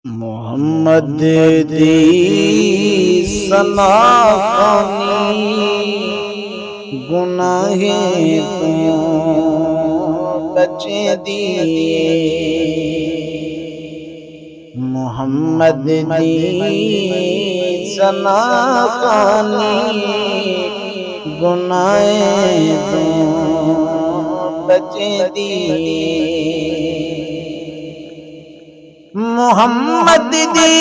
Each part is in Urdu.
محمد دی ثنا خانی گناہیں تو بچے دیے محمد دی ثنا خانی گناہیں تو بچے دیے محمد دی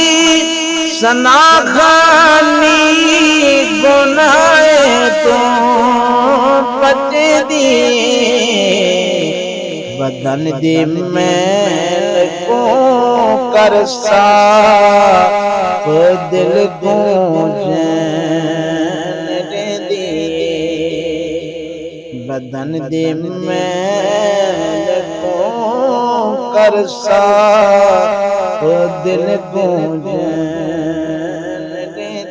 ثنا خانی گناہیں تو بچے دیے بدن دی میل کو کر صاف دل کو چین دیے بدن دی میل کو کر صاف دل کو چین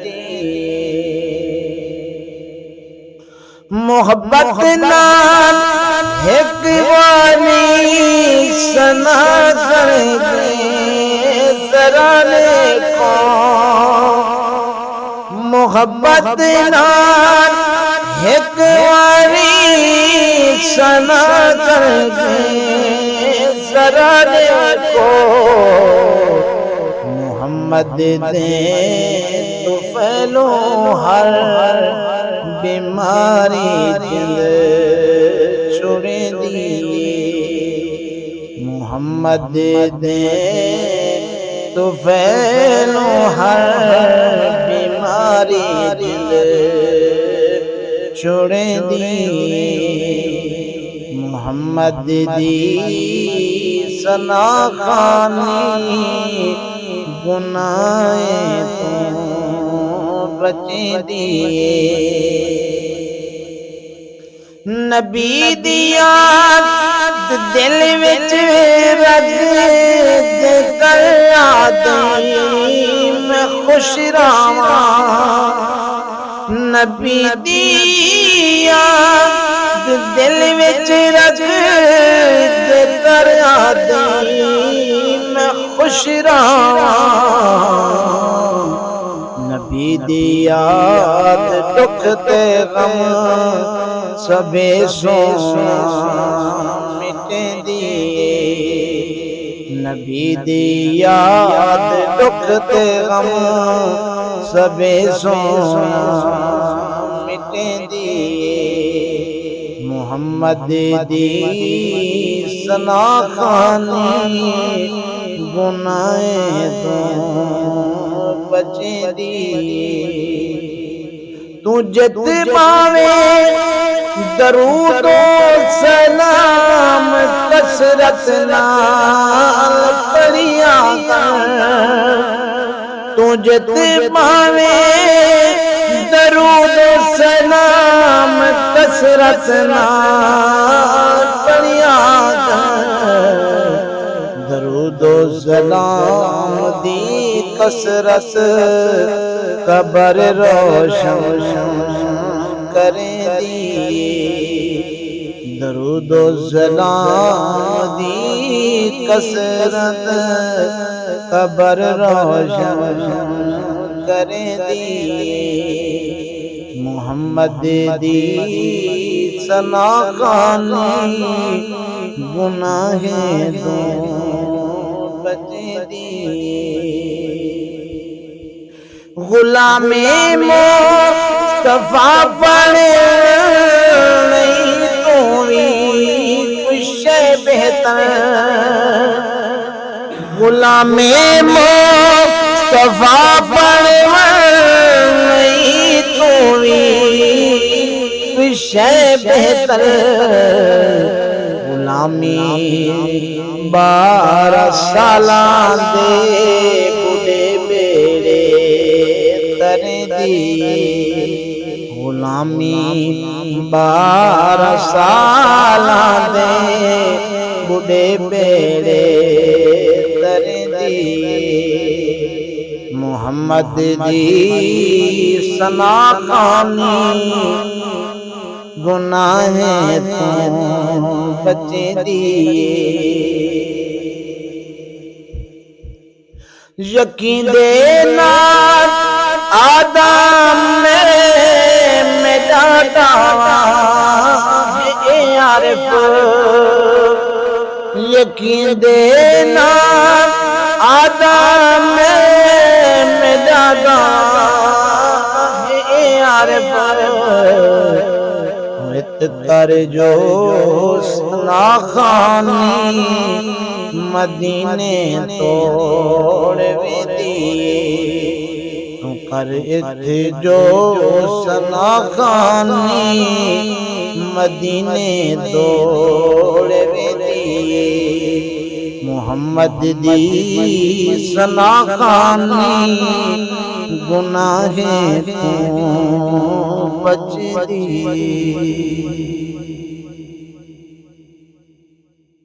دیے محبت نال ایک وانی ثنا کر دے سرانے کو محبت نال ایک وانی ثنا کر دے سرانے کو محمد دے تو پھیلو ہر بیماری دل چھوڑے دیے محمد دے تو پھیلو ہر بیماری دل چھوڑے دیے محمد دی ثنا خانی گناہیں تو بچے دیے نبی دی یاد دل وچ رکھ دے کر آدمی میں خوش رہواں نبی دی یاد دل وچ رکھ دے کر آدمی میں خوش رہواں نبی دی یاد دکھ تے غم سبے سونا مٹے دیے نبی دی یاد دکھ تے غم سبے سونا مٹے دیے محمد دی ثنا خانی گناہیں تو بچے دیے تو جت پاوے درود و سلام کثرت نال پڑھیا کر تو جت پاوے درود و سلام کثرت نال پڑھیا کر درود و سلام دی کثرت قبر روشن کریں دیے درود و سلام دی کثرت قبر روشن کریں دیے محمد دی ثنا خانی گناہیں تو بچے دیے غلام مصطفیٰ پڑھے نہیں تو بھی کچھ بہتر غلام مصطفیٰ پڑھے نہیں تو بھی کچھ بہتر غلامی 12 سالاں دے بڑھے بیڑے کر دیے غلامی 12 سالاں دے بڑھے بیڑے کر دیے محمد دی ثنا خانی گناہیں تو بچے دیے یقین دینا آدم میں ڈاٹا اے عارف یقین دینا آدم میں ڈاٹا اے عارف مت کر جو سنا خانی مدینے توڑ دیے کر اتھے جو سنا خانی مدینے توڑ دیے محمد دی سنا خانی گناہیں تو بچ دی